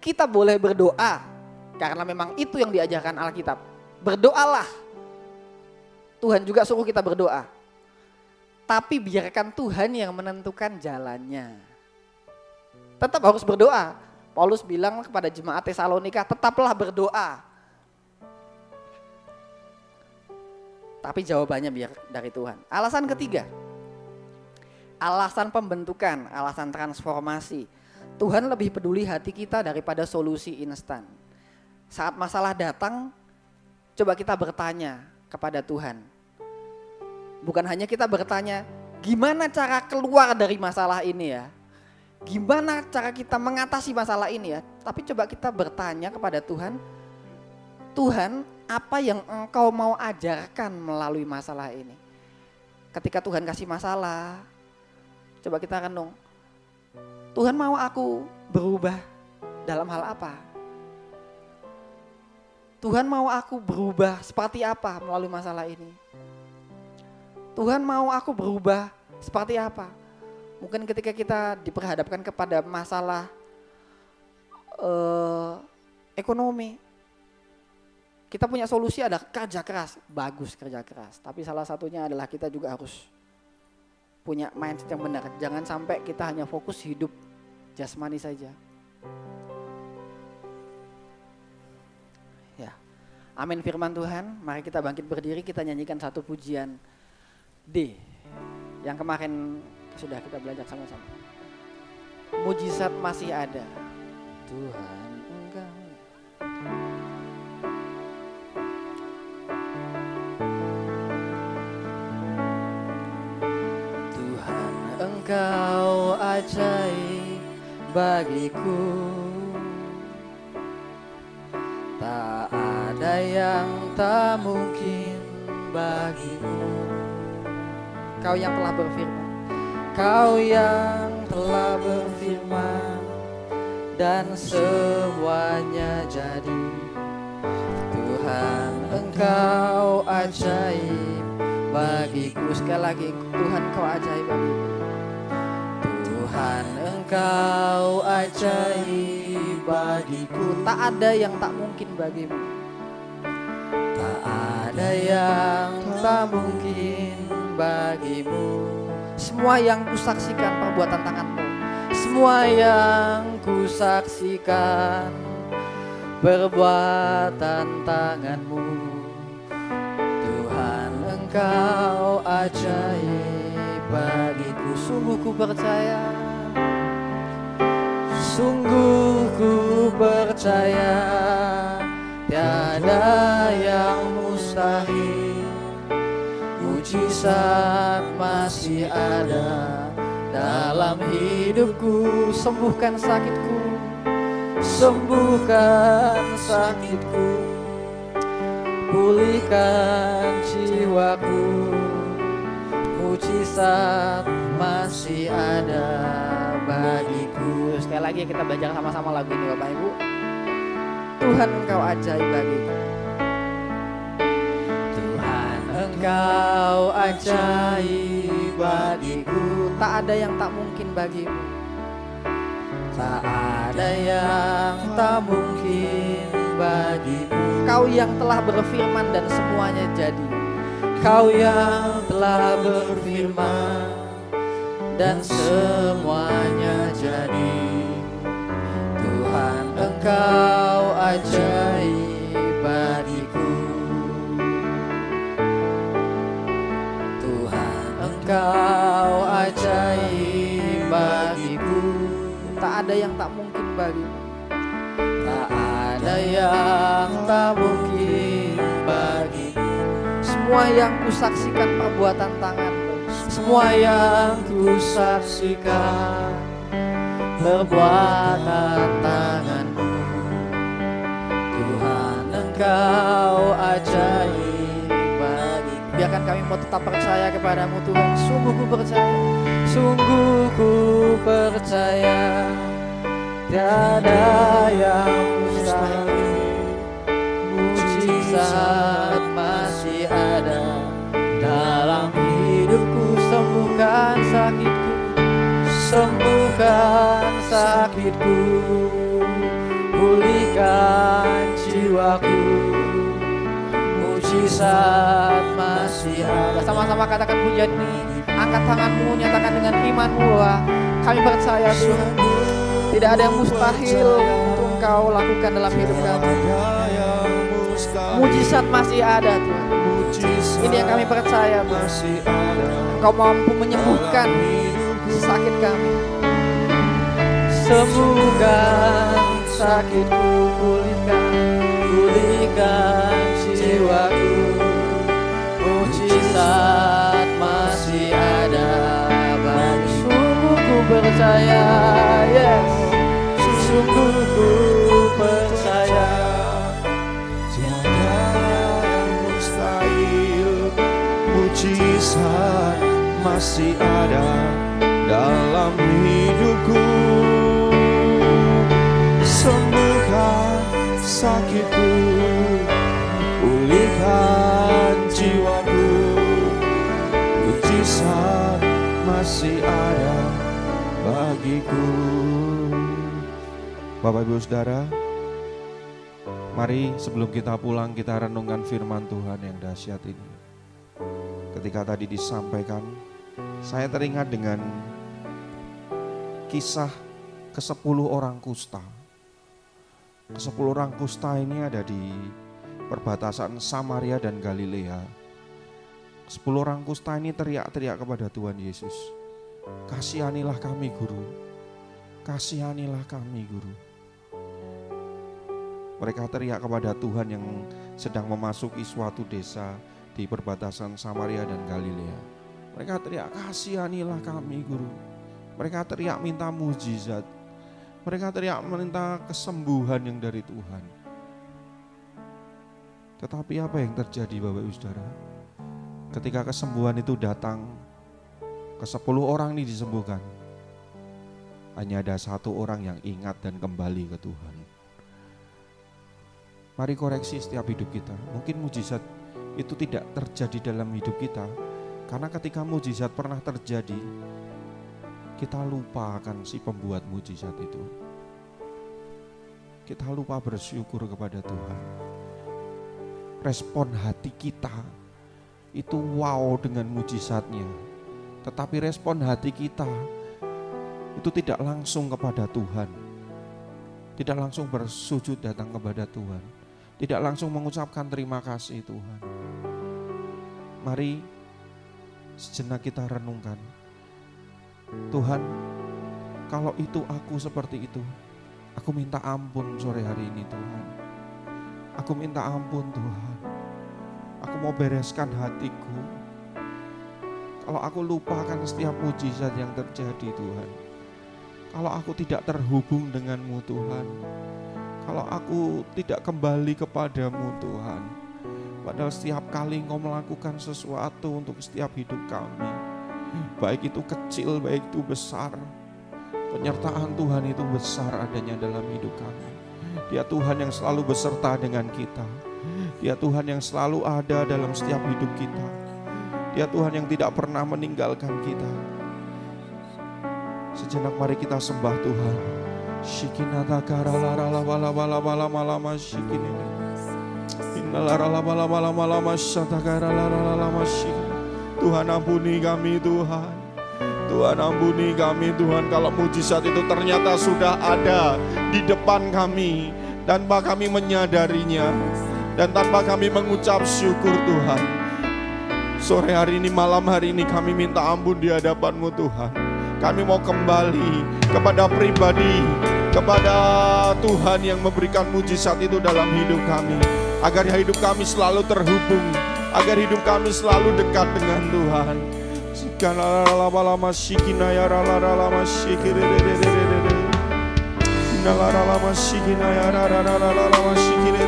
Kita boleh berdoa, karena memang itu yang diajarkan Alkitab. Berdoalah. Tuhan juga suruh kita berdoa. Tapi biarkan Tuhan yang menentukan jalannya. Tetap harus berdoa. Paulus bilang kepada jemaat Tesalonika, tetaplah berdoa. Tapi jawabannya biar dari Tuhan. Alasan ketiga, alasan pembentukan, alasan transformasi. Tuhan lebih peduli hati kita daripada solusi instan. Saat masalah datang, coba kita bertanya kepada Tuhan. Bukan hanya kita bertanya, gimana cara keluar dari masalah ini ya? Gimana cara kita mengatasi masalah ini ya? Tapi coba kita bertanya kepada Tuhan, Tuhan, apa yang Engkau mau ajarkan melalui masalah ini? Ketika Tuhan kasih masalah, coba kita renung, Tuhan mau aku berubah dalam hal apa? Tuhan mau aku berubah seperti apa melalui masalah ini? Tuhan mau aku berubah seperti apa? Mungkin ketika kita diperhadapkan kepada masalah ekonomi, kita punya solusi ada kerja keras, bagus kerja keras. Tapi salah satunya adalah kita juga harus punya mindset yang benar. Jangan sampai kita hanya fokus hidup jasmani saja. Ya, amin firman Tuhan. Mari kita bangkit berdiri, kita nyanyikan satu pujian D yang kemarin sudah kita belajar sama-sama. Mujizat masih ada. Tuhan Engkau. Tuhan Engkau ajaib bagiku. Tak ada yang tak mungkin bagimu. Kau yang telah berfirman, Kau yang telah berfirman dan semuanya jadi. Tuhan Engkau ajaib bagiku. Sekali lagi, Tuhan Engkau ajaib bagiku. Tuhan Engkau ajaib bagiku. Tak ada yang tak mungkin bagimu. Tak ada yang tak mungkin bagimu. Semua yang kusaksikan perbuatan tanganmu. Semua yang kusaksikan perbuatan tanganmu. Tuhan Engkau ajaib bagiku. Sungguh ku percaya, sungguh ku percaya, tiada yang mustahil. Mujizat masih ada dalam hidupku. Sembuhkan sakitku, sembuhkan sakitku, pulihkan jiwaku. Mujizat masih ada bagiku. Sekali lagi kita belajar sama-sama lagu ini Bapak Ibu. Tuhan Engkau ajaib bagiku. Tuhan Engkau ajaib bagiku. Tak ada yang tak mungkin bagimu. Tak ada yang tak mungkin bagimu. Kau yang telah berfirman dan semuanya jadi. Kau yang telah berfirman dan semuanya jadi. Tuhan Engkau ajaib bagiku. Tuhan Engkau ajaib bagiku. Tak ada yang tak mungkin bagimu. Tak ada yang tak mungkin bagimu. Semua yang kusaksikan perbuatan tanganmu. Semua yang kusaksikan perbuatan tanganmu. Tuhan Engkau ajaib bagiku. Biarkan kami mau tetap percaya kepadamu Tuhan. Sungguh ku percaya, sungguh ku percaya, tiada yang mustahil. Mujizat masih ada dalam hidupku. Sembuhkan sakitku, sembuhkan sakitku, pulihkan jiwaku. Mujizat masih ada. Sama-sama katakan pujian ini. Angkat tanganmu, nyatakan dengan imanmu bahwa kami percaya Tuhan. Tidak ada yang mustahil untuk Engkau lakukan dalam hidup kami. Mujizat masih ada Tuhan. Ini yang kami percaya Tuhan. Engkau mampu menyembuhkan sakit kami. Sembuhkan sakitku, pulihkan jiwaku. Mujizat masih ada bagi sungguh ku percaya, yes. Sungguh ku percaya. Tiada yang mustahil, mujizat masih ada dalam hidupku. Sembuhkan sakitku, pulihkan jiwaku. Mujizat masih ada bagiku. Bapak Ibu Saudara, mari sebelum kita pulang kita renungkan firman Tuhan yang dahsyat ini. Ketika tadi disampaikan, saya teringat dengan kisah ke-10 orang kusta. Ke-10 orang kusta ini ada di perbatasan Samaria dan Galilea. 10 orang kusta ini teriak-teriak kepada Tuhan Yesus. Kasihanilah kami Guru, kasihanilah kami Guru. Mereka teriak kepada Tuhan yang sedang memasuki suatu desa di perbatasan Samaria dan Galilea. Mereka teriak, kasihanilah kami Guru. Mereka teriak minta mujizat. Mereka teriak minta kesembuhan yang dari Tuhan. Tetapi apa yang terjadi Bapak Ibu Saudara? Ketika kesembuhan itu datang, ke-10 orang ini disembuhkan. Hanya ada 1 orang yang ingat dan kembali ke Tuhan. Mari koreksi setiap hidup kita. Mungkin mujizat itu tidak terjadi dalam hidup kita, karena ketika mujizat pernah terjadi, kita lupa akan si pembuat mujizat itu. Kita lupa bersyukur kepada Tuhan. Respon hati kita itu wow dengan mujizatnya, tetapi respon hati kita itu tidak langsung kepada Tuhan, tidak langsung bersujud datang kepada Tuhan, tidak langsung mengucapkan terima kasih Tuhan. Mari sejenak kita renungkan, Tuhan, kalau itu aku seperti itu, aku minta ampun sore hari ini Tuhan. Aku minta ampun Tuhan. Aku mau bereskan hatiku. Kalau aku lupakan setiap mujizat yang terjadi Tuhan. Kalau aku tidak terhubung denganmu Tuhan. Kalau aku tidak kembali kepadamu Tuhan. Padahal setiap kali Engkau melakukan sesuatu untuk setiap hidup kami, baik itu kecil, baik itu besar, penyertaan Tuhan itu besar adanya dalam hidup kami. Dia Tuhan yang selalu beserta dengan kita. Dia Tuhan yang selalu ada dalam setiap hidup kita. Dia Tuhan yang tidak pernah meninggalkan kita. Sejenak mari kita sembah Tuhan. Shikinata karalarala bala bala bala malama shikinene. Innalarala bala bala malama shata karalarala mashikin. Tuhan ampuni kami Tuhan. Tuhan ampuni kami Tuhan, kalau mujizat itu ternyata sudah ada di depan kami tanpa kami menyadarinya dan tanpa kami mengucap syukur Tuhan. Sore hari ini, malam hari ini kami minta ampun di hadapan-Mu Tuhan. Kami mau kembali kepada pribadi, kepada Tuhan yang memberikan mujizat itu dalam hidup kami, agar hidup kami selalu terhubung, agar hidup kami selalu dekat dengan Tuhan. Sikana lama shikina ya lama shikire lama shikina ya lama shikire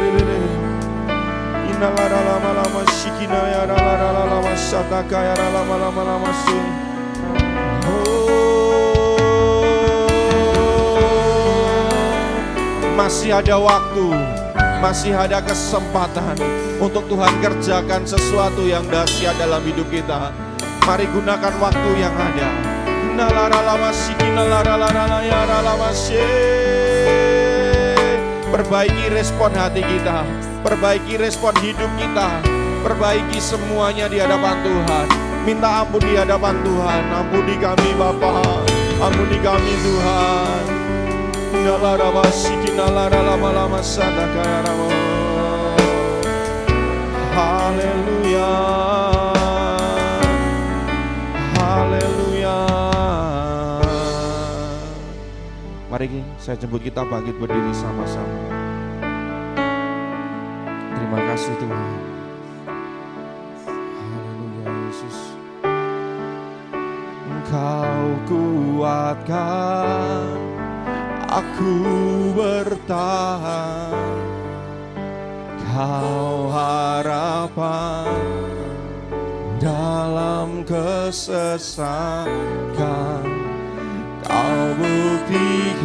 lama shikina ya lama shataka ya lama shi. Masih ada waktu, masih ada kesempatan untuk Tuhan kerjakan sesuatu yang dahsyat dalam hidup kita. Mari gunakan waktu yang ada. Perbaiki respon hati kita, perbaiki respon hidup kita, perbaiki semuanya di hadapan Tuhan. Minta ampun di hadapan Tuhan. Ampuni kami Bapa, ampuni kami Tuhan. Haleluya, haleluya. Mari saya jemput kita bangkit berdiri sama-sama. Terima kasih Tuhan. Haleluya Yesus. Engkau kuatkan aku bertahan, Kau harapan dalam kesesakan, Kau buktikan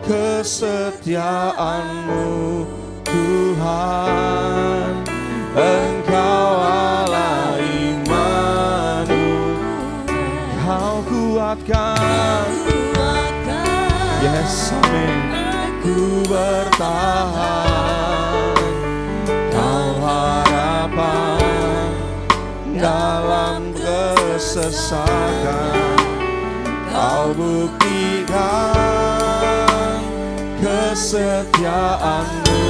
kesetiaan-Mu Tuhan. Engkau Allah Immanuel, Kau kuatkan, yes amin, ku bertahan, Kau harapan dalam kesesakan, Kau buktikan kesetiaan-Mu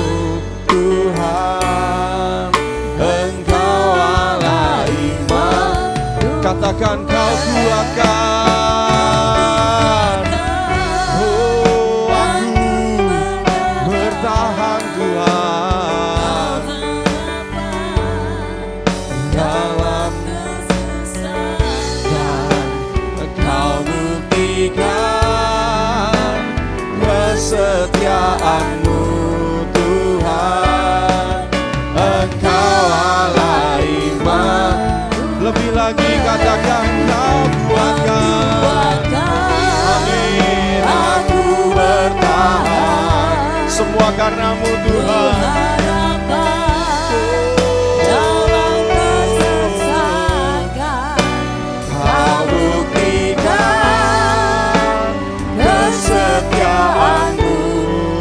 Tuhan. Engkau Allah Immanuel, katakan Kau kuatkan. Oh, aku bertahan Tuhan dalam kesesakan, Kau buktikan kesetiaan-Mu Tuhan. Engkau Allah Immanuel, lebih lagi katakan Kau kuatkan. Amin, aku bertahan, semua karena-Mu Tuhan. Kau buktikan kesetiaan-Mu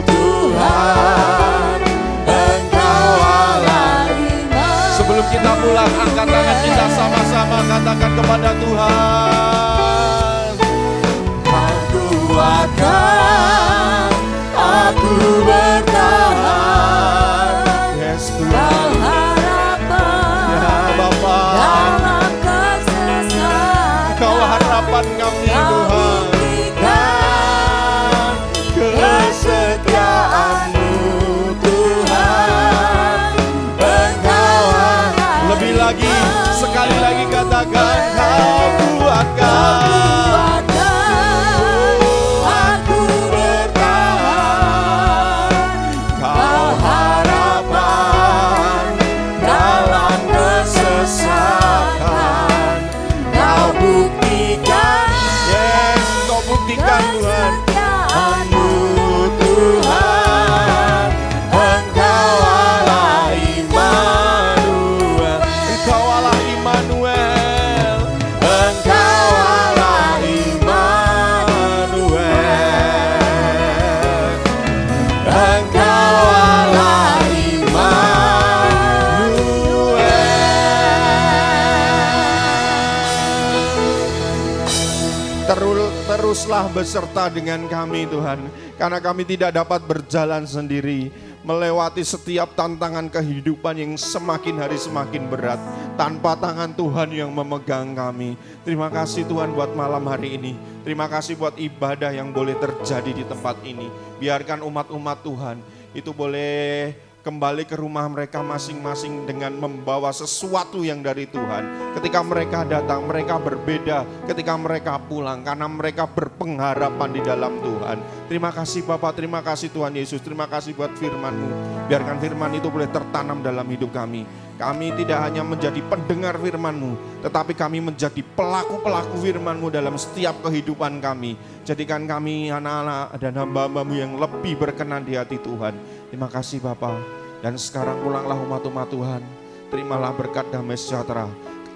Tuhan. Engkau Allah Immanuel. Sebelum kita pulang, angkat tangan kita sama-sama katakan kepada Tuhan. Kau kuatkan aku bertahan, yes Tuhan. Ya Bapa, Kau harapan kami Tuhan. Kesetiaan-Mu Tuhan. Engkau lebih lagi, sekali lagi katakan Kau kuatkan. Aku bertahan, Kau harapan dalam kesesakan, Kau buktikan, yes, Kau buktikan Tuhan. Tuhan, Engkau Allah Immanuel, Engkau Allah Immanuel, Engkau Allah Immanuel, Engkau Allah Immanuel. Teruslah beserta dengan kami Tuhan, karena kami tidak dapat berjalan sendiri, melewati setiap tantangan kehidupan yang semakin hari semakin berat, tanpa tangan Tuhan yang memegang kami. Terima kasih Tuhan buat malam hari ini. Terima kasih buat ibadah yang boleh terjadi di tempat ini. Biarkan umat-umat Tuhan itu boleh kembali ke rumah mereka masing-masing dengan membawa sesuatu yang dari Tuhan. Ketika mereka datang, mereka berbeda ketika mereka pulang, karena mereka berpengharapan di dalam Tuhan. Terima kasih Bapak, terima kasih Tuhan Yesus, terima kasih buat firman-Mu. Biarkan firman itu boleh tertanam dalam hidup kami. Kami tidak hanya menjadi pendengar firman-Mu, tetapi kami menjadi pelaku-pelaku firman-Mu dalam setiap kehidupan kami. Jadikan kami anak-anak dan hamba-hamba-Mu yang lebih berkenan di hati Tuhan. Terima kasih Bapa. Dan sekarang pulanglah umat-umat Tuhan. Terimalah berkat damai sejahtera,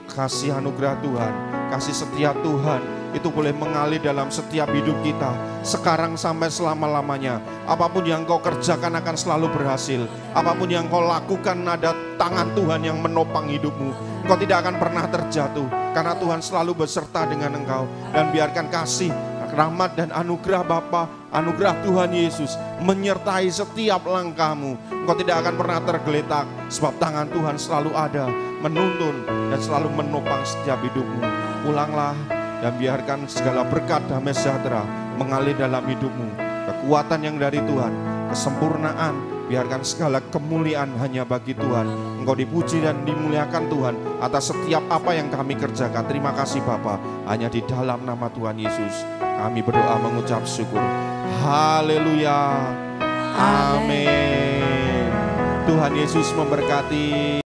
kasih anugerah Tuhan, kasih setia Tuhan itu boleh mengalir dalam setiap hidup kita, sekarang sampai selama-lamanya. Apapun yang kau kerjakan akan selalu berhasil. Apapun yang kau lakukan ada tangan Tuhan yang menopang hidupmu. Kau tidak akan pernah terjatuh, karena Tuhan selalu beserta dengan engkau. Dan biarkan kasih rahmat dan anugerah Bapa, anugerah Tuhan Yesus menyertai setiap langkahmu. Engkau tidak akan pernah tergeletak, sebab tangan Tuhan selalu ada, menuntun dan selalu menopang setiap hidupmu. Pulanglah dan biarkan segala berkat damai sejahtera mengalir dalam hidupmu. Kekuatan yang dari Tuhan, kesempurnaan, biarkan segala kemuliaan hanya bagi Tuhan. Engkau dipuji dan dimuliakan Tuhan atas setiap apa yang kami kerjakan. Terima kasih Bapa, hanya di dalam nama Tuhan Yesus kami berdoa mengucap syukur. Haleluya. Amin. Tuhan Yesus memberkati.